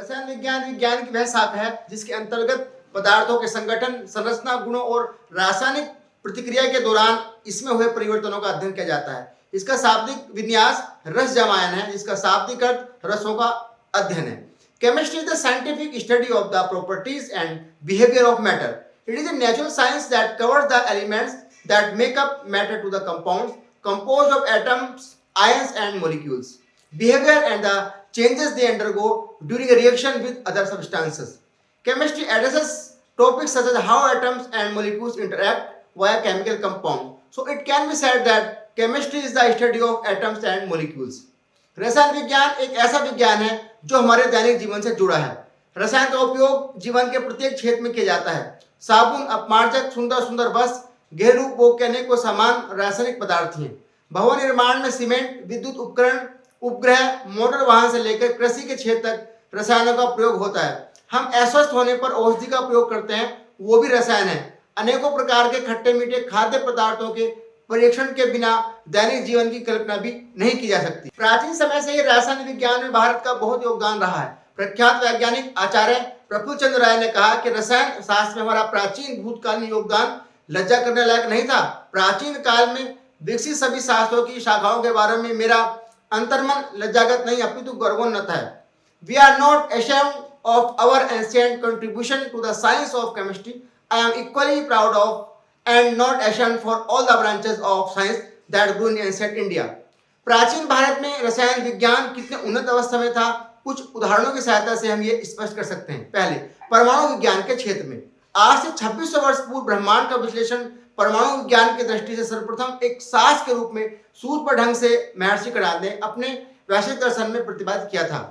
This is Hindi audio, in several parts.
रसायन विज्ञान विज्ञान की वह शाखा है जिसके अंतर्गत पदार्थों के संगठन, संरचना, गुणों और रासायनिक प्रतिक्रिया के दौरान इसमें हुए परिवर्तनों का अध्ययन किया जाता है। इसका शाब्दिक विन्यास रस जमायन है, जिसका शाब्दिक अर्थ रसों का अध्ययन है। Chemistry is the scientific study of the properties and behaviour of matter. It is a natural science that covers the elements that make up matter to the compounds composed of atoms, ions and molecules, behavior and the changes they undergo during a reaction with other substances. Chemistry addresses topics such as how atoms and molecules interact via chemical compound. So it can be said that chemistry is the study of atoms and molecules. रसायन विज्ञान एक ऐसा विज्ञान है जो हमारे दैनिक जीवन से जुड़ा है। रसायन का उपयोग जीवन के प्रत्येक क्षेत्र में किया जाता है। साबुन, अपमार्जक, सुंदर सुंदर वस्त्र, घरेलू उपभोग के अनेकों सामान रासायनिक पदार्थ हैं। भवन निर्माण में सीमेंट, विद्युत उपकरण, उपग्रह, मोटर वाहन से लेकर कृषि के क्षेत्र तक रसायनों का प्रयोग होता है। हम अस्वस्थ होने पर औषधि का प्रयोग करते हैं, वो भी रसायन है। अनेकों प्रकार के खट्टे मीठे खाद्य पदार्थों के परीक्षण के बिना दैनिक जीवन की कल्पना भी नहीं की जा सकती। प्राचीन समय से ही रसायन विज्ञान में भारत का बहुत योगदान रहा है। प्रख्यात वैज्ञानिक आचार्य प्रफुल्ल चंद्र राय ने कहा कि रसायन शास्त्र में हमारा प्राचीन भूतकालीन योगदान लज्जा करने लायक नहीं था। प्राचीन काल में विकसित सभी शास्त्रों की शाखाओं के बारे में मेरा अंतर्मन लज्जागत नहीं अपितु गर्वोन्नत है। We are not ashamed of our ancient contribution to the science of chemistry. I am equally proud of and not ashamed for all the branches of science that grew in ancient India. प्राचीन भारत में रसायन विज्ञान कितने उन्नत अवस्था में था, कुछ उदाहरणों की सहायता से हम ये स्पष्ट कर सकते हैं। पहले, परमाणु विज्ञान के क्षेत्र में आज से 2600 वर्ष पूर्व ब्रह्मांड का विश्लेषण परमाणु विज्ञान की दृष्टि से सर्वप्रथम एक शास्त्र के रूप में सूत्रबद्ध ढंग से महर्षि कणाद ने अपने वैश्विक दर्शन में प्रतिपादित किया था।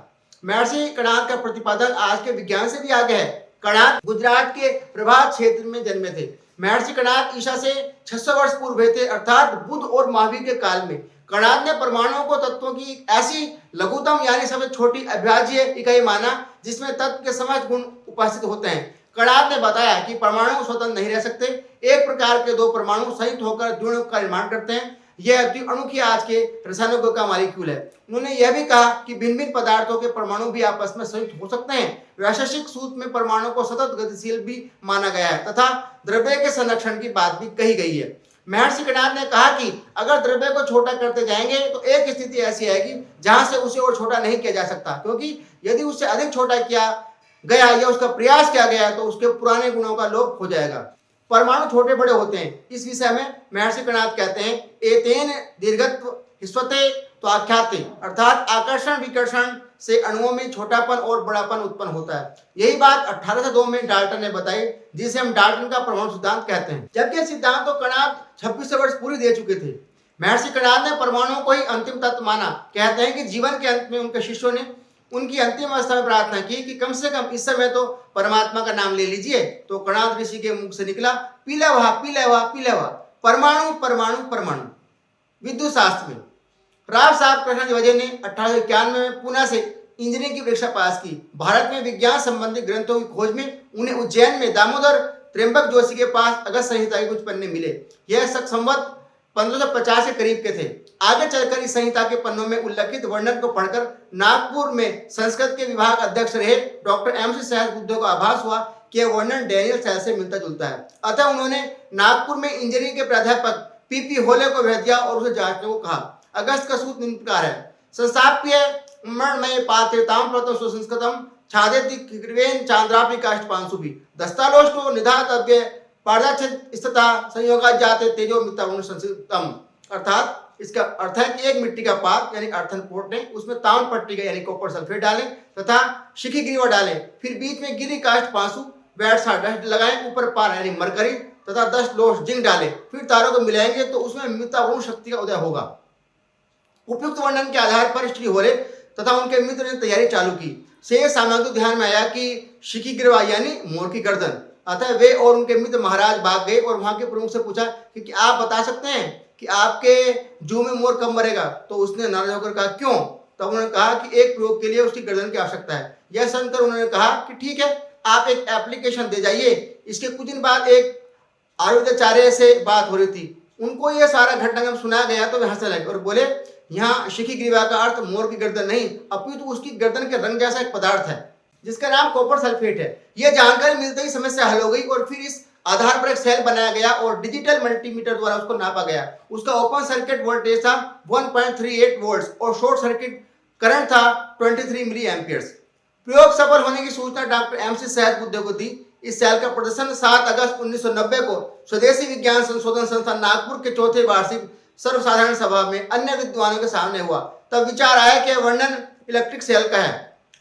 महर्षि कणाद का प्रतिपादन आज के विज्ञान से भी आगे है। कणाद गुजरात के प्रभात क्षेत्र में जन्मे थे। महर्षि कणाद ईसा से 600 वर्ष पूर्व हुए थे, अर्थात बुद्ध और महावीर के काल में। कणाद ने परमाणुओं को तत्वों की ऐसी लघुतम यानी सबसे छोटी अविभाज्य इकाई माना जिसमें तत्व के समस्त गुण उपस्थित होते हैं। कणाद ने बताया कि परमाणु स्वतंत्र नहीं रह सकते, एक प्रकार के दो परमाणु संयुक्त होकर द्विणुक का निर्माण करते हैं। यह द्विअणु की आज के रसायनों का मॉलिक्यूल है। उन्होंने यह भी कहा कि भिन्न भिन्न पदार्थों के परमाणु भी आपस में संयुक्त हो सकते हैं। वैशेषिक सूत्र में परमाणु को सतत गतिशील भी माना गया है तथा द्रव्य के संरक्षण की बात भी कही गई है। महर्षि कणाद ने कहा कि अगर द्रव्य को छोटा करते जाएंगे तो एक स्थिति ऐसी आएगी जहां से उसे और छोटा नहीं किया जा सकता, क्योंकि यदि उससे अधिक छोटा किया गया या उसका प्रयास किया गया तो उसके पुराने गुणों का लोप हो जाएगा। परमाणु छोटे बड़े होते हैं। इस विषय में महर्षि कणाद कहते हैं, एतेन दीर्घत्व हिस्वते तो आख्याते, अर्थात आकर्षण विकर्षण से अणुओं में छोटापन और बड़ापन उत्पन्न होता है। यही बात 1802 में डाल्टन ने बताई, जिसे हम डाल्टन का परमाणु सिद्धांत कहते हैं। जबकि सिद्धांत तो कणाद 2600 वर्ष पूरी दे चुके थे। महर्षि कणाद ने परमाणुओं को ही अंतिम तत्व माना। कहते हैं कि जीवन के अंत में उनके शिष्यों ने उनकी अंतिम अवस्था में प्रार्थना की कि कम से कम इस समय तो परमात्मा का नाम ले लीजिए। तो कणाद ऋषि के मुख से निकला, पीलवा पीलवा पीलवा, परमाणु परमाणु परमाणु। विद्युत शास्त्र में राव साहब कृष्ण ध्वजे ने 1891 में पुणे से इंजीनियरिंग की परीक्षा पास की। भारत में विज्ञान संबंधी ग्रंथों की खोज में उन्हें उज्जैन में दामोदर त्र्यंबक जोशी के पास अगस्त संहिता के कुछ पन्ने मिले। यह संवत 1550 के करीब के थे। आगे चलकर इस संहिता के पन्नों में उल्लेखित वर्णन को पढ़कर नागपुर में संस्कृत के विभाग अध्यक्ष रहे डॉक्टर M.C. सहस्रबुद्धे को आभास हुआ कि यह वर्णन डैनियल सेल से मिलता जुलता है। अतः उन्होंने नागपुर में इंजीनियरिंग के प्राध्यापक P.P. होले को भेज दिया और उसे जांचने को कहा। अगस्त का सूत्र निम्न प्रकार है, संस्थाप्य मणमय पात्रिताम प्रथम सुसंस्कृतम छादेति कृवेन चांद्रापि काष्ठ पांशुभि दस्तालोष्टो निधातव्य पारदाक्षित स्थिता संयोगा जाते तेजो मितावुण संस्कृतम। अर्थात इसका अर्थ है कि एक मिट्टी का पात्र यानी अर्थन पोट लें, उसमें तांब पट्टी का यानी कॉपर सल्फेट डालें तथा शिखी ग्रीवा डालें, फिर बीच में गिरी काष्ठ पांसु बैठ सा डस्ट लगाएं, ऊपर पार यानी मरकरी तथा 10 लोश जिंक डालें, फिर तारों को मिलाएंगे तो उसमें मितावुण शक्ति का उदय होगा। उपयुक्त वर्णन के आधार पर श्री होले तथा उनके मित्र ने तैयारी चालू की। शेष सामग्री ध्यान में आया कि शिखी ग्रीवा यानी मोर की गर्दन। अतः वे और उनके मित्र महाराज भाग गए और वहां के प्रमुख से पूछा कि आप बता सकते हैं कि आपके जू में मोर कब मरेगा? तो उसने नाराज होकर कहा, क्यों? तब उन्होंने कहा कि एक प्रयोग के लिए उसकी गर्दन की आवश्यकता है। यह सुनकर उन्होंने कहा कि ठीक है, आप एक एप्लीकेशन दे जाइए। इसके कुछ दिन बाद एक आयुर्वेदाचार्य से बात हो रही थी, उनको यह सारा घटनाक्रम सुनाया गया तो वे हंसने लगे और बोले, यहाँ शिखी ग्रीवा का अर्थ मोर की गर्दन नहीं अपितु उसकी गर्दन के रंग जैसा एक पदार्थ है। जिसका नाम कॉपर सल्फेट है। यह जानकारी मिलते ही समस्या हल हो गई और फिर इस आधार पर एक सेल बनाया गया और डिजिटल मल्टीमीटर द्वारा उसको नापा गया। उसका ओपन सर्किट वोल्टेज था 1.38 वोल्ट्स और शॉर्ट सर्किट करंट था 23 मिली एम्पियर्स। प्रयोग सफल होने की सूचना डॉक्टर एमसी सहजबुद्धे को दी। इस सेल का प्रदर्शन 7 अगस्त 1990 को स्वदेशी विज्ञान संशोधन संस्थान नागपुर के चौथे वार्षिक सर्वसाधारण सभा में अन्य विद्वानों के सामने हुआ। तब विचार आया कि वर्णन इलेक्ट्रिक सेल का है,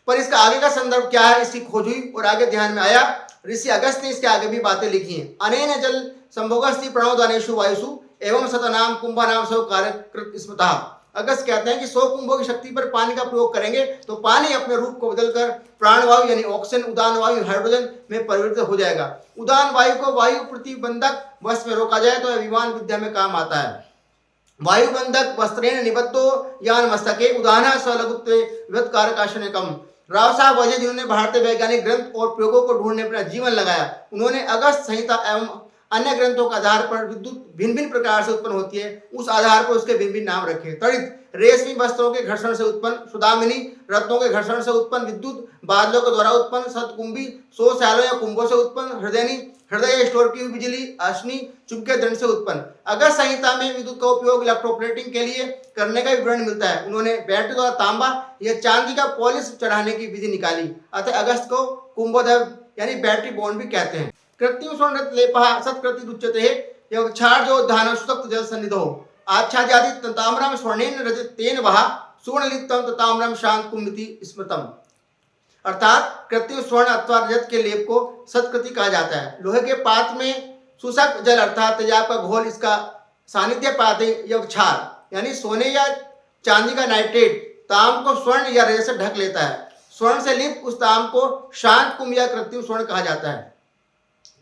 पर इसका आगे का संदर्भ क्या है, इसकी खोज हुई और आगे ध्यान में आया ऋषि अगस्त ने इसके आगे भी बातें लिखी हैं। अनेन जल संभोगस्ति प्रणोदानेषु वायुषु एवं सतनाम कुंभानाम सौ कार्यकृत स्मृतः। अगस्त कहते हैं कि 100 कुंभों की शक्ति पर पानी का प्रयोग करेंगे तो पानी अपने रूप को बदलकर प्राणवायु यानी ऑक्सीजन, उदान वायु, हाइड्रोजन में परिवर्तित हो जाएगा। उदान वायु को वायु प्रतिबंधक वस्त्र में रोका जाए तो यह विमान विद्या में काम आता है। वायुबंधक वस्त्रेण निबद्धो यान मस्तके उदाहरण स्वलघुत्वे विवत्कारकाशनकम। राव साहब वजह जिन्होंने भारतीय वैज्ञानिक ग्रंथ और प्रयोगों को ढूंढने अपना जीवन लगाया, उन्होंने अगस्त संहिता एवं अन्य ग्रंथों के आधार पर विद्युत भिन्न भिन्न प्रकार से उत्पन्न होती है, उस आधार पर उसके भिन्न भिन्न नाम रखे। तड़ित रेशमी वस्त्रों के घर्षण से उत्पन्न, सुदामिनी रत्नों के घर्षण से उत्पन्न, विद्युत बादलों के द्वारा उत्पन्न, सतकुंभी 100 सालों या कुंभों से उत्पन्न, हृदय स्टोर की हुई बिजली, अश्नि चुंबकीय दंड से उत्पन्न। अगस्त संहिता में विद्युत का उपयोग इलेक्ट्रोप्लेटिंग के लिए करने का विवरण मिलता है। उन्होंने बैटरी द्वारा तांबा या चांदी का पॉलिश चढ़ाने की विधि निकाली, अतः अगस्त को कुंभोदय यानी बैटरी बॉन्ड भी कहते हैं। कृत्रिम स्वर्ण लेपः सत्कृति रुच्यते यह क्षारजोद्धान सुतक्त जल सन्निधो आच्छादित ताम्रम स्वर्णेन रजतेन वह सुवर्णलिप्तम ताम्रम शांत कुंभिति स्मृतम। अर्थात कृत्रिम स्वर्ण अथवा रजत के लेप को सत्कृति कहा जाता है। लोहे के पात्र में शुष्क जल अर्थात तेजाब का घोल इसका सानिध्य पाते यह क्षार यानी सोने या चांदी का नाइट्रेट ताम को स्वर्ण या रजत से ढक लेता है। स्वर्ण से लिप्त उस ताम को शांत कुंभ या कृत्रिम स्वर्ण कहा जाता है।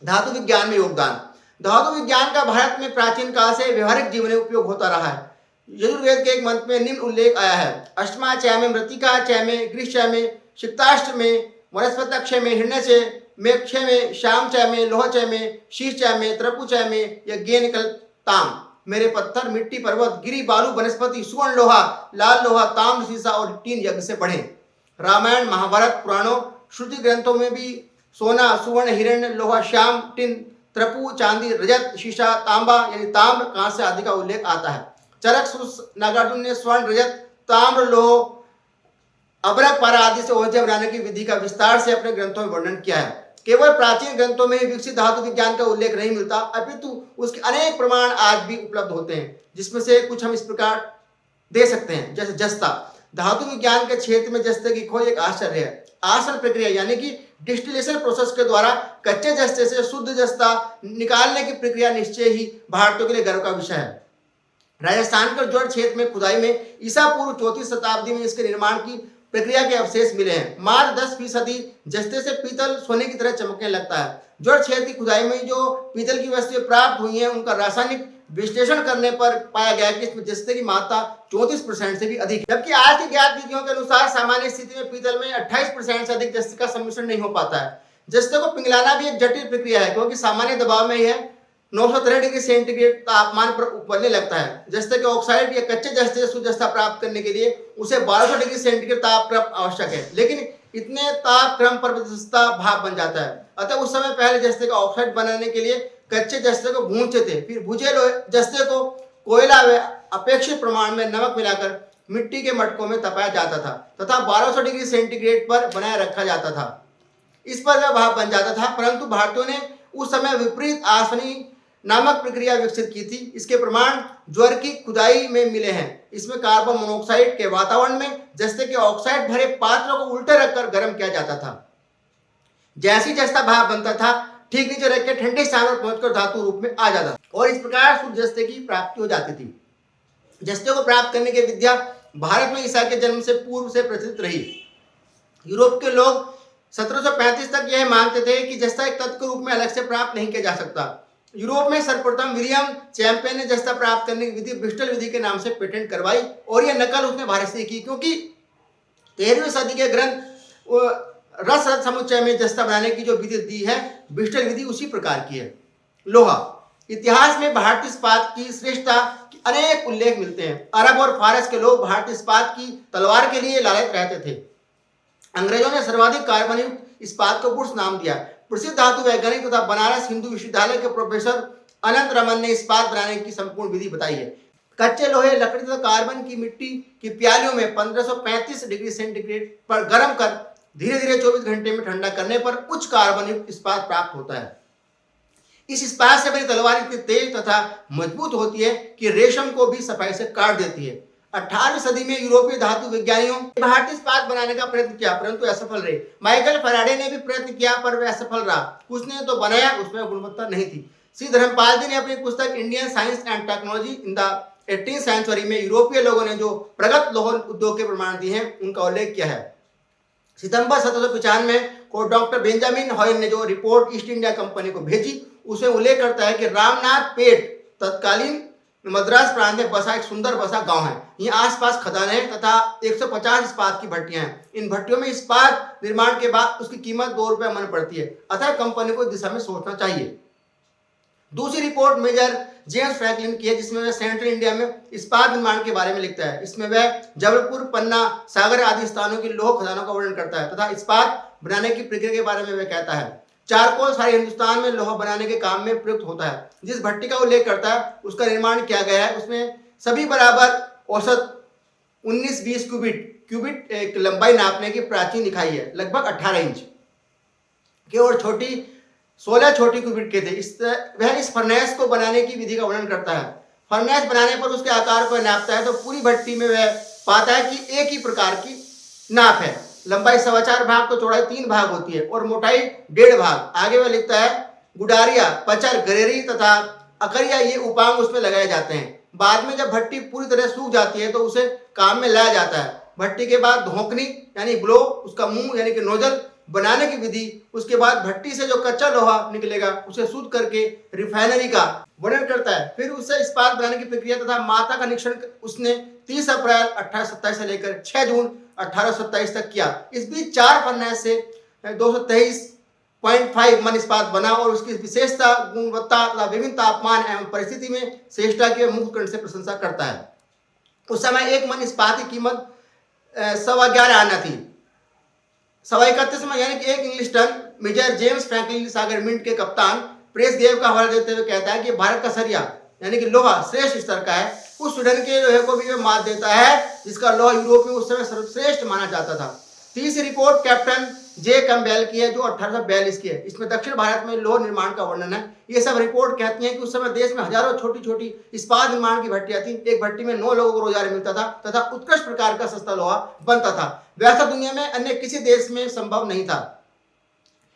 धातु विज्ञान में योगदान। धातु विज्ञान का भारत में प्राचीन काल से व्यवहारिक जीवन में उपयोग होता रहा है। यजुर्वेद के एक मंत्र में निम्न उल्लेख आया है: अष्टमा चय में, मृतिका चय में, गृह चय में, शिक्ताष्ट में, वनस्पतक्षय में, हिरण्य चय में, क्षय में, श्याम चय में, लोह चय में, शीश चय में, त्रपु चय में, यज्ञ निकल ताम। मेरे पत्थर, मिट्टी, पर्वत, गिरी, बालू, वनस्पति, सुवर्ण, लोहा, लाल लोहा, ताम्र, सीसा और टीन यज्ञ से बढ़े। रामायण, महाभारत, पुराणों, श्रुति ग्रंथों में भी सोना, सुवर्ण, हिरण्य, लोहा, श्याम, टिन, त्रपु, चांदी, रजत, शीशा, तांबा यानी ताम्र, कांस्य आदि का उल्लेख आता है। चरक सूत नागार्जुन ने स्वर्ण, रजत, ताम्र, लोह, अभ्रक, पारा आदि से औषधि बनाने की विधि का विस्तार से अपने ग्रंथों में वर्णन किया है। केवल प्राचीन ग्रंथों में विकसित धातु विज्ञान का उल्लेख नहीं मिलता, अपितु उसके अनेक प्रमाण आज भी उपलब्ध होते हैं, जिसमें से कुछ हम इस प्रकार दे सकते हैं। जैसे जस्ता, धातु विज्ञान के क्षेत्र में जस्ते की खोज एक आश्चर्य है। आसन प्रक्रिया यानी कि डिस्टिलेशन प्रोसेस के द्वारा कच्चे जस्ते से शुद्ध जस्ता निकालने की प्रक्रिया निश्चय ही भारतीयों के लिए गर्व का विषय है। राजस्थान के जोड़ क्षेत्र में खुदाई में ईसा पूर्व 4वीं शताब्दी में इसके निर्माण की प्रक्रिया के अवशेष मिले हैं। मात्र 10% जस्ते से पीतल सोने की तरह चमकने लगता है। जोड़ क्षेत्र की खुदाई में जो पीतल की वस्तुएं प्राप्त हुई हैं, उनका रासायनिक विश्लेषण करने पर पाया गया कि इसमें जस्ते की मात्रा 34% से भी अधिक है, जबकि आज की ज्ञात विधियों के अनुसार सामान्य स्थिति में पीतल में 28% से अधिक जस्ते का सम्मिश्रण नहीं हो पाता है। जस्ते को पिघलाना भी एक जटिल प्रक्रिया है, क्योंकि सामान्य दबाव में यह 913 डिग्री सेंटीग्रेड तापमान पर उबलने लगता है। जस्ते के ऑक्साइड या कच्चे जस्ते से शुद्ध जस्ता प्राप्त करने के लिए उसे 1200 डिग्री सेंटीग्रेड तापक्रम आवश्यक है, लेकिन इतने तापक्रम पर जस्ता भाप बन जाता है। अतः उस समय पहले जस्ते का ऑक्साइड बनाने के लिए कच्चे जस्ते को भूनते थे, फिर भुजे जस्ते को कोयला व अपेक्षित प्रमाण में नमक मिलाकर मिट्टी के मटकों में तपाया जाता था तथा 1200 डिग्री सेंटीग्रेड पर बनाए रखा जाता था। इस पर वह भाप बन जाता था, परंतु भारतीयों ने उस समय विपरीत आसनी नामक प्रक्रिया विकसित की थी। इसके प्रमाण ज्वर की खुदाई में मिले हैं। इसमें कार्बन मोनोऑक्साइड के वातावरण में जस्ते के ऑक्साइड भरे पात्रों को उल्टे रखकर गर्म किया जाता था। जैसी जस्ता भाप बनता था, ठीक नीचे रख के ठंडे स्थान पर पहुंचकर धातु रूप में आ जाता था और इस प्रकार शुद्ध जस्ते की प्राप्ति हो जाती थी। जस्ते को प्राप्त करने की विद्या भारत में ईसा के जन्म से पूर्व से प्रचलित रही। यूरोप के लोग 1735 तक यह मानते थे कि जस्ता एक तत्व के रूप में अलग से प्राप्त नहीं किया जा सकता। यूरोप में सर्वप्रथम विलियम चैंपियन ने जस्ता प्राप्त करने की विधि ब्रिस्टल विधि के नाम से पेटेंट करवाई और यह नकल उसने भारत से की, क्योंकि 13वीं सदी के ग्रंथ रस समुच्चय में जस्ता बनाने की जो विधि दी है, ब्रिस्टल विधि उसी प्रकार की है। लोहा, इतिहास में भारतीय इस्पात की श्रेष्ठता के अनेक उल्लेख मिलते हैं। अरब और फारस के लोग भारतीय इस्पात की तलवार के लिए लालच रहते थे। अंग्रेजों ने सर्वाधिक कार्बन युक्त इस्पात को वुड्स नाम दिया। प्रसिद्ध धातु वैज्ञानिक तथा बनारस हिंदू विश्वविद्यालय के प्रोफेसर अनंत रमन ने इस्पात बनाने की संपूर्ण विधि बताई है। कच्चे लोहे, लकड़ी तथा कार्बन की मिट्टी की प्यालियों में 1535 डिग्री सेंटीग्रेड पर गर्म कर धीरे धीरे 24 घंटे में ठंडा करने पर उच्च कार्बन युक्त इस्पात प्राप्त होता है। इस इस्पात से बनी तलवार इतनी तेज तथा मजबूत होती है कि रेशम को भी सफाई से काट देती है। 18वीं सदी में यूरोपीय धातु विज्ञानियों ने भारतीय इस्पात बनाने का प्रयत्न किया, परंतु असफल रहे। माइकल फैराडे ने भी प्रयत्न किया, पर वह असफल रहा। उसने तो बनाया, उसमें गुणवत्ता नहीं थी। श्री धर्मपाल जी ने अपनी पुस्तक Indian science and technology in the 18th century में यूरोपीय लोगों ने जो प्रगत लौह उद्योग के प्रमाण दिए हैं, उनका उल्लेख किया है। सितंबर 1795 में को डॉक्टर बेंजामिन हॉयल ने जो रिपोर्ट ईस्ट इंडिया कंपनी को भेजी, उसमें उल्लेख करता है कि रामनाथ पेट तत्कालीन मद्रास प्रांत में बसा एक सुंदर बसा गांव है। यहाँ आसपास खदानें हैं तथा 150 इस्पात की भट्टियां हैं। इन भट्टियों में इस्पात निर्माण के बाद उसकी कीमत 2 रुपये मन पड़ती है, अतः कंपनी को इस दिशा में सोचना चाहिए। दूसरी रिपोर्ट मेजर जेम्स फ्रैंकलिन की है, जिसमें वह सेंट्रल इंडिया में इस्पात निर्माण के बारे में लिखता है। इसमें वह जबलपुर, पन्ना, सागर आदि स्थानों की लौह खदानों का वर्णन करता है तथा इस्पात बनाने की प्रक्रिया के बारे में वह कहता है। चारकोल सारे हिंदुस्तान में लौह बनाने के काम में प्रयुक्त होता है। जिस भट्टी का उल्लेख करता है उसका निर्माण किया गया है, उसमें सभी बराबर औसत 19-20 क्यूबिट एक लंबाई नापने की प्राचीन इकाई है, लगभग 18 इंच के, और 16 छोटी क्यूबिट के थे। वह इस फर्नेस को बनाने की विधि का वर्णन करता है। फर्नेस बनाने पर उसके आकार को नापता है तो पूरी भट्टी में वह पाता है कि एक ही प्रकार की नाप है। लंबाई 4.25 भाग तो चौड़ाई 3 भाग होती है और मोटाई 1.5 भाग। आगे वह लिखता है गुडारिया, पचर, गरेरी तथा अकरिया ये उपांग उसमें लगाए जाते हैं। बाद में जब भट्टी पूरी तरह सूख जाती है तो उसे काम में लाया जाता है। भट्टी के बाद धोकनी यानी ब्लो, उसका मुंह यानी कि नोजल बनाने की विधि, उसके बाद भट्टी से जो कच्चा लोहा निकलेगा उसे शुद्ध करके रिफाइनरी का वर्णन करता है। फिर उससे इस्पात बनाने की प्रक्रिया तथा मात्रा का निरीक्षण उसने 30 अप्रैल 1827 से लेकर 6 जून 1827 तक किया। इस बीच 4 फर्नेस से 223.5 मन इस्पात बना और उसकी विशेषता, गुणवत्ता तथा विभिन्न तापमान एवं परिस्थिति में श्रेष्ठता की मुख्य कर्ण से प्रशंसा करता है। उस समय 1 मन इस्पात की कीमत 11.25 आना थी। 31 में यानी कि 1 English ton. Major James Franklin Sagar mint के कप्तान प्रेस गेव का हवाला देते हुए कहता है कि भारत का सरिया यानी कि लोहा श्रेष्ठ स्तर का है। उस स्वीडन के लोहे को भी वह मात देता है जिसका लोहा यूरोप में उस समय सर्वश्रेष्ठ माना जाता था। तीसरी रिपोर्ट कैप्टन जे कैम्पबेल की है जो 1842 की है। इसमें दक्षिण भारत में लोह निर्माण का वर्णन है। ये सब रिपोर्ट कहती हैं कि उस समय देश में हजारों छोटी छोटी इस्पात निर्माण की भट्टियां थी। एक भट्टी में 9 लोगों को रोजगार मिलता था तथा उत्कृष्ट प्रकार का सस्ता लोहा बनता था। वैसा दुनिया में अन्य किसी देश में संभव नहीं था।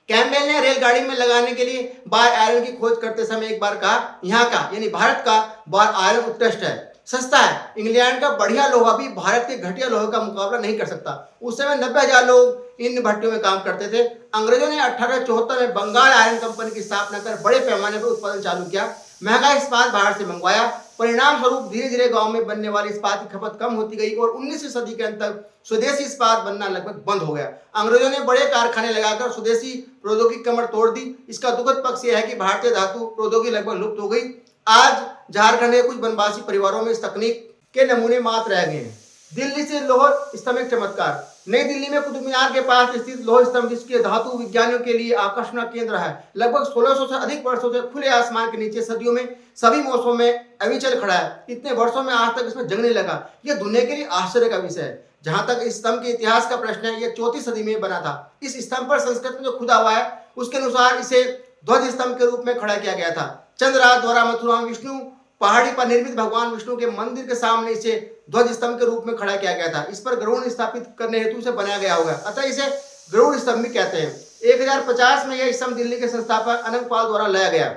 कैम्पबेल ने रेलगाड़ी में लगाने के लिए बार आयरन की खोज करते समय एक बार कहा, यहाँ का यानी भारत का बार आयरन उत्कृष्ट है, सस्ता है। इंग्लैंड का बढ़िया लोहा भी भारत के घटिया लोहे का मुकाबला नहीं कर सकता। उस समय 90,000 लोग इन भट्टियों में काम करते थे। अंग्रेजों ने 1874 में बंगाल आयरन कंपनी की स्थापना कर बड़े पैमाने पर उत्पादन चालू किया। महंगा इस्पात बाहर से मंगवाया। परिणाम स्वरूप धीरे धीरे गांव में बनने वाली इस्पात की खपत कम होती गई और 19वीं सदी के अंत तक स्वदेशी इस्पात बनना लगभग बंद हो गया। अंग्रेजों ने बड़े कारखाने लगाकर स्वदेशी प्रौद्योगिकी कमर तोड़ दी। इसका दुखद पक्ष यह है कि भारतीय धातु प्रौद्योगिकी लगभग लुप्त हो गई। आज झारखंड के कुछ वनवासी परिवारों में इस तकनीक के नमूने मात्र रह गए हैं। दिल्ली से लौह स्तंभ एक चमत्कार। नई दिल्ली में कुतुब मीनार के पास स्थित लौह स्तंभ जिसके धातु विज्ञानियों के लिए आकर्षण का केंद्र है, लगभग 1600 से अधिक वर्षों से खुले आसमान के नीचे सदियों में सभी मौसमों में अविचल खड़ा है। इतने वर्षों में आज तक इसमें जंग नहीं लगा। यह दुनिया के लिए आश्चर्य का विषय है। जहां तक इस स्तंभ के इतिहास का प्रश्न है, यह 4वीं सदी में बना था। इस स्तंभ पर संस्कृत में जो खुदा हुआ है उसके अनुसार इसे ध्वज स्तंभ के रूप में खड़ा किया गया था। चंद्रराज द्वारा मथुरा में विष्णु पहाड़ी पर निर्मित भगवान विष्णु के मंदिर के सामने इसे ध्वज स्तंभ के रूप में खड़ा किया गया था। इस पर गरुड़ स्थापित करने हेतु इसे बनाया गया होगा, अतः इसे गरुड़ स्तंभ भी कहते हैं। 1050 में यह स्तंभ दिल्ली के संस्थापक अनंगपाल द्वारा लाया गया।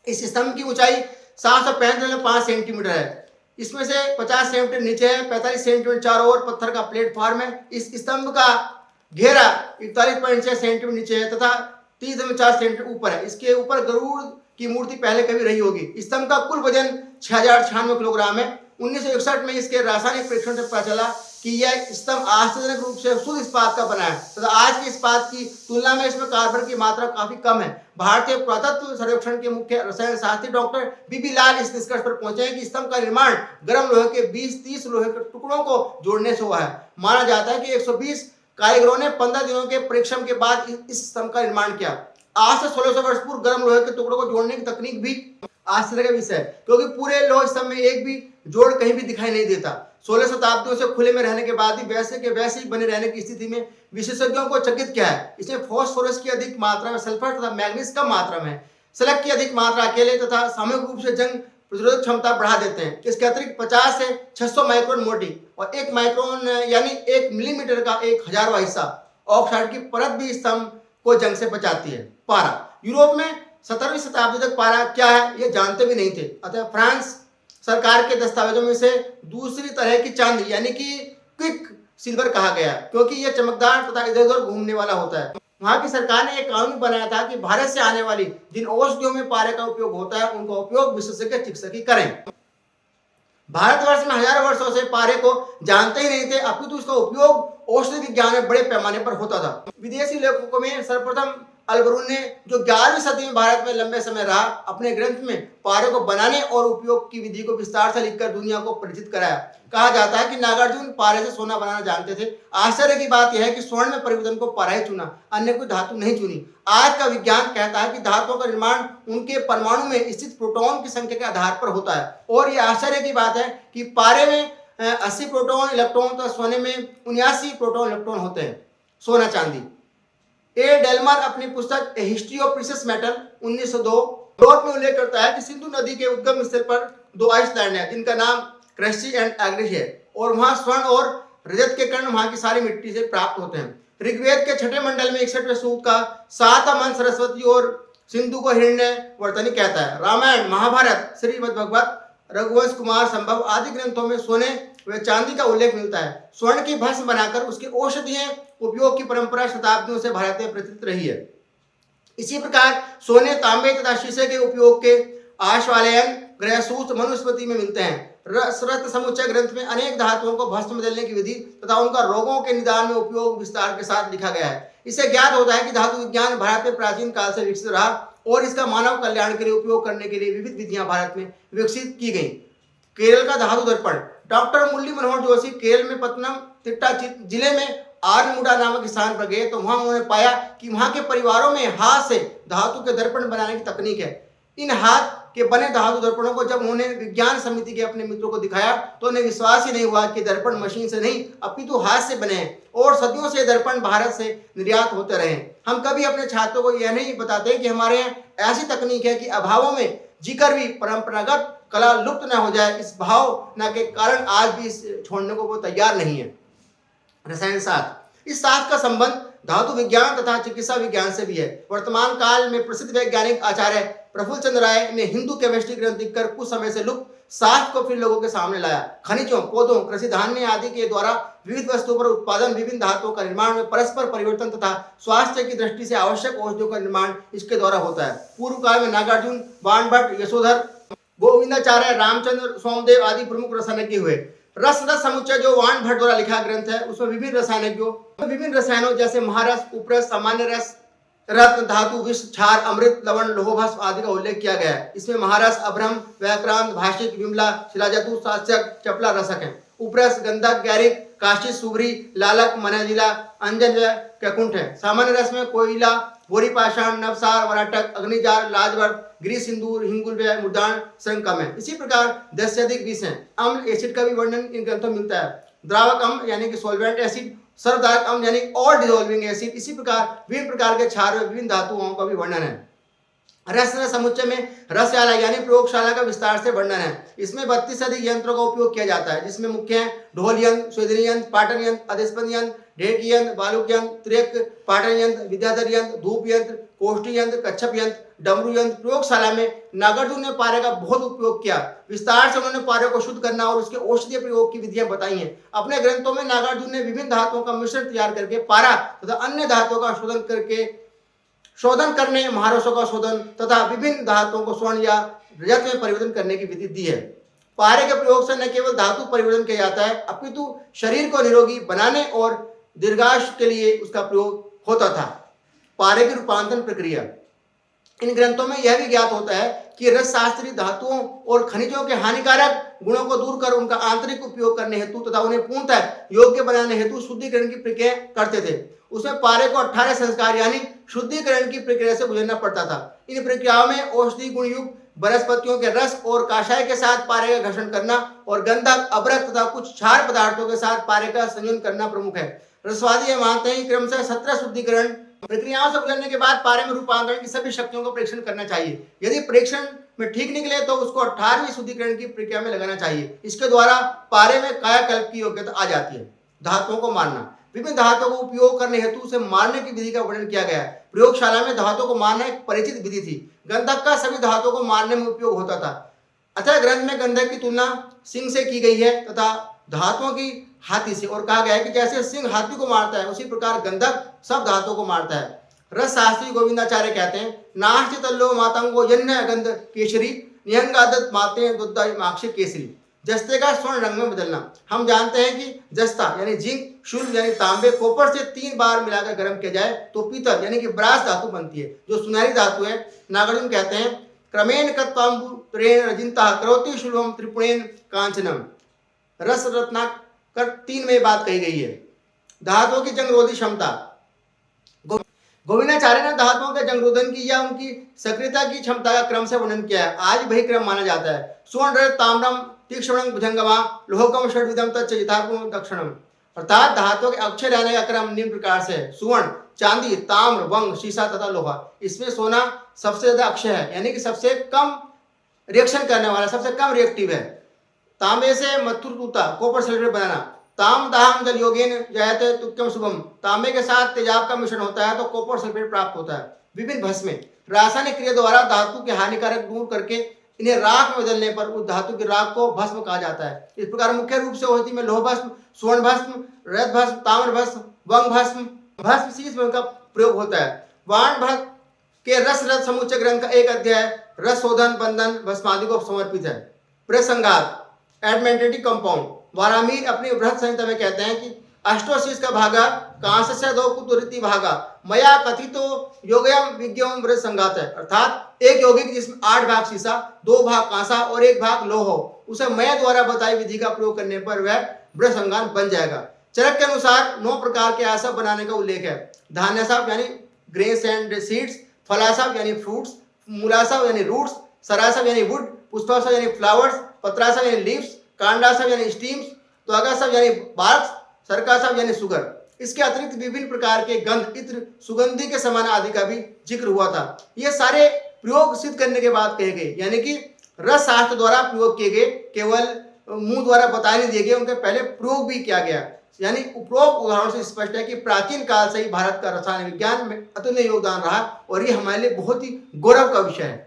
इस स्तंभ की ऊंचाई 765 सेंटीमीटर है। इसमें से 50 सेंटीमीटर नीचे है, 45 सेंटीमीटर चारों ओर पत्थर का प्लेटफॉर्म है। इस स्तंभ का घेरा 41.6 सेंटीमीटर नीचे है तथा 30.4 सेंटीमीटर ऊपर है। इसके ऊपर गरुड़ की मूर्ति पहले कभी रही होगी। स्तंभ का कुल वजन 6096 किलोग्राम है। 1961 में इसके रासायनिक परीक्षण से पता चला कि यह स्तंभ आश्चर्यजनक रूप से शुद्ध इस्पात का बना है तथा आज के इस्पात की तुलना में इसमें कार्बन की मात्रा काफी कम है। भारतीय पुरातत्व सर्वेक्षण के मुख्य रसायन शास्त्री डॉक्टर बीबी लाल इस निष्कर्ष पर पहुंचे हैं कि स्तंभ का निर्माण गर्म लोहे के 20-30 लोहे के टुकड़ों को जोड़ने से हुआ है। माना जाता है कि 120 कारीगरों ने 15 दिनों के परिश्रम के बाद इस स्तंभ का निर्माण किया। आज से 1600 वर्ष पूर्व गर्म लोहे के टुकड़ों को जोड़ने की तकनीक भी आश्चर्य का विषय है, क्योंकि पूरे लोह स्तंभ में एक भी जोड़ कहीं भी दिखाई नहीं देता। 16 शताब्दियों से खुले में रहने के बाद भी वैसे के वैसे ही बने रहने की स्थिति में विशेषज्ञों को चकित किया है। इसमें फास्फोरस की अधिक मात्रा में, सल्फर तथा मैग्नीज कम मात्रा में, स्लग की अधिक मात्रा अकेले तथा सामूहिक रूप से जंग प्रतिरोधक क्षमता बढ़ा देते हैं। इसके अतिरिक्त 50 से 600 माइक्रोन मोटी और 1 माइक्रोन यानी 1 मिलीमीटर का 1000वां हिस्सा ऑक्साइड की परत भी स्तंभ को जंग से बचाती है। पारा, यूरोप में 17वीं शताब्दी तक पारा क्या है ये जानते भी नहीं थे। अतः फ्रांस सरकार के दस्तावेजों में से दूसरी तरह की चांदी यानी कि क्विक सिल्वर कहा गया, क्योंकि यह चमकदार तथा इधर उधर घूमने वाला होता है। वहां की सरकार ने एक कानून बनाया था कि भारत से आने वाली जिन औषधियों में पारे का उपयोग होता है उनका उपयोग विशेषज्ञ चिकित्सक करें। भारतवर्ष में हजारों वर्षों से पारे को जानते ही नहीं थे, अपितु इसका उपयोग औषधि विज्ञान में बड़े पैमाने पर होता था। विदेशी लेखकों में सर्वप्रथम अलबरून ने, जो 11वीं सदी में भारत में लंबे समय रहा, अपने ग्रंथ में पारे को बनाने और उपयोग की विधि को विस्तार से लिखकर दुनिया को परिचित कराया। कहा जाता है कि नागार्जुन पारे से सोना बनाना जानते थे। आश्चर्य की बात यह है कि स्वर्ण में परिवर्तन को पारा ही चुना, अन्य कोई धातु नहीं चुनी। आज का विज्ञान कहता है कि धातुओं का निर्माण उनके परमाणु में स्थित प्रोटॉन की संख्या के आधार पर होता है। और यह आश्चर्य की बात है कि पारे में 80 प्रोटॉन इलेक्ट्रॉन तथा सोने में 79 प्रोटॉन इलेक्ट्रॉन होते हैं। सोना चांदी, ए डेलमर अपनी पुस्तक ए हिस्ट्री ऑफ प्रीशियस मेटल 1902 में उल्लेख करता है कि सिंधु नदी के उद्गम स्थल पर 2 आइसलैंड है जिनका नाम क्रेस्टी एंड एग्रिश है, और वहां स्वर्ण और रजत के कण वहां की सारी मिट्टी से प्राप्त होते हैं। ऋग्वेद के 6ठे मंडल में 61वें सूक्त का 7वां मंत्र सरस्वती और सिंधु को हिरण्य वर्तनी कहता है। रामायण, महाभारत, श्रीमद्भगवत, रघुवंश कुमार संभव आदि ग्रंथों में सोने व चांदी का उल्लेख मिलता है। स्वर्ण की भस्म बनाकर उसके औषधीय उपयोग की परंपरा शताब्दियों से भारत में प्रचलित रही है। इसी प्रकार सोने, तांबे तथा शीशे के उपयोग के आश्वालयन ग्रहसूत्र मनुस्मृति में मिलते हैं। रत्न समुच्चय ग्रंथ में अनेक धातुओं को भस्म में बदलने की विधि तथा उनका रोगों के निदान में उपयोग विस्तार के साथ लिखा गया है। इससे ज्ञात होता है कि धातु विज्ञान भारत में प्राचीन काल से विकसित रहा और इसका मानव कल्याण के लिए उपयोग करने के लिए विविध विधियां भारत में विकसित की गई। केरल का धातु दर्पण, डॉक्टर मुरली मनोहर जोशी केरल में पत्तनमथिट्टा जिले में आरमुडा नामक स्थान पर गए तो वहां उन्होंने पाया कि वहां के परिवारों में हाथ से धातु के दर्पण बनाने की तकनीक है। इन हाथ के बने धातु दर्पणों को जब उन्होंने विज्ञान समिति के अपने मित्रों को दिखाया तो उन्हें विश्वास ही नहीं हुआ कि दर्पण मशीन से नहीं अपितु हाथ से बने हैं, और सदियों से दर्पण भारत से निर्यात होते रहे। हम कभी अपने छात्रों को यह नहीं बताते कि हमारे यहाँ ऐसी तकनीक है कि अभावों में जीकर भी परंपरागत कला लुप्त न हो जाए। इस भावना के कारण आज भी इस छोड़ने को वो तैयार नहीं है। रसायन शास्त्र, इस शास्त्र का संबंध धातु विज्ञान तथा चिकित्सा विज्ञान से भी है। वर्तमान काल में प्रसिद्ध वैज्ञानिक आचार्य प्रफुल्ल चंद्र राय ने हिंदू केमिस्ट्री ग्रंथ लिखकर कुछ समय से लुप्त शास्त्र को फिर लोगों के सामने लाया। खनिजों, पौधों, कृषि धान्य आदि के द्वारा विविध वस्तुओं पर उत्पादन, विभिन्न धातुओं का निर्माण में परस्पर परिवर्तन तथा स्वास्थ्य की दृष्टि से आवश्यक औषधियों का निर्माण इसके द्वारा होता है। पूर्व काल में नागार्जुन, बाणभट्ट, यशोधर, गोविंदाचार्य, रामचंद्र, सोमदेव आदि प्रमुख रसायनज्ञ हुए। रस समुच्चय जो वाण भट्ट द्वारा लिखा ग्रंथ है उसमें विभिन्न रसायनों जैसे महारस, उपरस, सामान्य रस, रत्न, धातु, विष, क्षार, अमृत, लवण, लोहभस्म आदि का उल्लेख किया गया है। इसमें महारस, अभ्रम, व्याक्रांत, भाषिक, विमला, शिलाजतु, शास्त्रक, चपला रसक है। उपरस गंधक, गैरिक, काशिश, सुभरी, लालक, मनजिला, अंजन व कैकुंठ है। सामान्य रस में कोयला, बोरी पाषाण, नवसार, वराटक, अग्निजार, लाजवर्त, ग्रीस, सिंदूर, हिंगुल व मुर्दान श्रृंकम है। इसी प्रकार 10 से अधिक विष हैं। अम्ल, एसिड का भी वर्णन इन ग्रंथों में मिलता है। द्रावक अम्ल यानी कि सॉल्वेंट एसिड, सर्वदायक अम्ल यानी ऑल डिसॉल्विंग एसिड। इसी प्रकार विभिन्न प्रकार के क्षार व विभिन्न धातुओं का भी वर्णन है। रस समुच्चय में रसशाला यानी प्रयोगशाला का विस्तार से वर्णन है। इसमें 32 से अधिक यंत्रों का उपयोग किया जाता है, जिसमें मुख्य है ढोल यंत्र, स्वेदनी यंत्र, पाटन यंत्र, अधस्पंद यंत्र, ढेकी यंत्र, बालुक यंत्र, त्रिक, पाटन यंत्र, विद्याधर यंत्र, धूप यंत्र, कोष्ठी यंत्र, कच्छप यंत्र, डमरू यंत्र। प्रयोगशाला में नागार्जुन ने पारे का बहुत उपयोग किया। विस्तार से उन्होंने पारे को शुद्ध करना और उसके औषधीय प्रयोग की विधियां बताई हैं। अपने ग्रंथों में नागार्जुन ने विभिन्न धातुओं का मिश्रण तैयार करके पारा तथा अन्य धातुओं का शोधन करने, महारसों का शोधन तथा विभिन्न धातुओं को स्वर्ण या रजत में परिवर्तन करने की विधि दी है। पारे के प्रयोग से न केवल धातु परिवर्तन किया जाता है अपितु शरीर को निरोगी बनाने और दीर्घायुष्य के लिए उसका प्रयोग होता था। पारे की रूपांतरण प्रक्रिया, इन ग्रंथों में यह भी ज्ञात होता है कि रस शास्त्री धातुओं और खनिजों के हानिकारक गुणों को दूर कर उनका आंतरिक उपयोग करने हेतु तथा उन्हें पूर्णतः योग्य बनाने हेतु शुद्धिकरण की प्रक्रिया करते थे। उसमें पारे को 18 संस्कार यानी शुद्धिकरण की प्रक्रिया से गुजरना पड़ता था। इन प्रक्रियाओं में औषधि गुण युक्त वनस्पतियों के रस और काशाय के साथ पारे का घर्षण करना और गंधक, अबरक तथा कुछ क्षार पदार्थों के साथ पारे का संयोजन करना प्रमुख है। रसवादी ये मानते हैं कि क्रमशः 17 शुद्धिकरण प्रक्रियाओं से गुजरने के बाद पारे में रूपांतरण की सभी शक्तियों को परीक्षण करना चाहिए। यदि परीक्षण में ठीक निकले तो उसको 18वीं शुद्धिकरण की प्रक्रिया में लगाना चाहिए। इसके द्वारा पारे में कायाकल्प की योग्यता आ जाती है। धातुओं को मारना, विभिन्न धातुओं को उपयोग करने हेतु उसे मारने की विधि का वर्णन किया गया है। प्रयोगशाला में धातुओं को मारना एक परिचित विधि थी। गंधक का सभी धातुओं को मारने में उपयोग होता था। अतः ग्रंथ में गंधक की तुलना सिंह से की गई है तथा धातुओं की हाथी से, और कहा गया है कि जैसे सिंह हाथी को मारता है उसी प्रकार गंधक सब धातुओं को मारता है। रस शास्त्री गोविंदाचार्य कहते हैं, नाश्च तल्लो मातंगो यन्य गंध केशरी निहंगादत माते दुद्धा माक्षी केसरी। जस्ते का स्वर्ण रंग में बदलना। हम जानते हैं कि जस्ता यानी जिंक, शुल्क यानी तांबे, कॉपर से 3 बार मिलाकर गर्म किया जाए तो पीतल यानी कि ब्रास धातु बनती है, जो सुनहरी धातु है। नागार्जुन कहते हैं, क्रमेण कत्वाम्बुत्रेण रजिंता करोति शुल्भम त्रिपुणेन कांचनम। रस रत्नाकर 3 में बात कही गई है। धातुओं की जंगरोधी क्षमता। गोविंदाचार्य ने धातुओं के जंगरोधन की या उनकी सक्रियता की क्षमता का क्रम से वर्णन किया है। आज वही क्रम माना जाता है। स्वर्ण ताम्रम तीक्ष्णं भुजंगमा लोहकम षड्विधम तच्च यथापूर्वं दक्षिणम। अर्थात धातुओं के अक्षय रहने का क्रम निम्न प्रकार से है। सुवर्ण, चांदी, ताम्र, वंग, शीशा तथा लोहा। इसमें सोना सबसे ज्यादा अक्षय है, यानी कि सबसे कम रिएक्शन करने वाला, सबसे कम रिएक्टिव है। तांबे से मथुर तूता, कॉपर सल्फेट बनाना। ताम दाहम जल योगेन जायते तुक्यम शुभम। तांबे के साथ तेजाब का मिश्रण होता है तो कॉपर सल्फेट प्राप्त होता है। विभिन्न भस्में, रासायनिक क्रिया द्वारा धातु के हानिकारक दूर करके इन्हें राख में बदलने पर उस धातु की राख को भस्म कहा जाता है। इस प्रकार मुख्य रूप से औषधि में लोह भस्म, स्वर्ण भस्म, रथ भस्म, ताम्र भस्म, वंग भस्म, भस्म शीश में उनका प्रयोग होता है। वाण भस्म के रस रथ समुच्चय ग्रंथ का एक अध्याय रस शोधन बंधन भस्मादि को समर्पित है। प्रसंगात एडमेंटेटिव कंपाउंड। वारामीर अपनी बृहत संहिता में कहते हैं कि अष्टोशीष का भागा कांस्य से 2 कुतुरिति भागा मया कथितो योगयम विज्ञम बृहत संगात है। अर्थात एक यौगिक जिसमें 8 भाग शीशा, 2 भाग कांसा और 1 भाग लोह हो, उसे मैं द्वारा बताई विधि का प्रयोग करने पर वह बृहत संगात बन जाएगा। चरक के अनुसार 9 प्रकार के आसव बनाने का उल्लेख है। धान्यासव यानी ग्रेन्स एंड सीड्स, फलासव यानी फ्रूट्स, मूलासव यानी रूट्स, सरासव यानी वुड, पुष्पासव यानी फ्लावर्स, पत्रासव यानी लीव्स, कांडासव यानी स्टीम्स, त्वगासव यानी बार्क्स, सरकासव यानी सुगर। इसके अतिरिक्त विभिन्न प्रकार के गंध, इत्र, सुगंधि के समान आदि का भी जिक्र हुआ था। ये सारे प्रयोग सिद्ध करने के बाद कहे गए, यानी कि रस शास्त्र द्वारा प्रयोग किए गए, केवल मुंह द्वारा बताए नहीं दिए गए, उनके पहले प्रयोग भी किया गया। यानी उपरोक्त उदाहरण से स्पष्ट है कि प्राचीन काल से ही भारत का रसायन विज्ञान में अतुलनीय योगदान रहा और ये हमारे लिए बहुत ही गौरव का विषय है।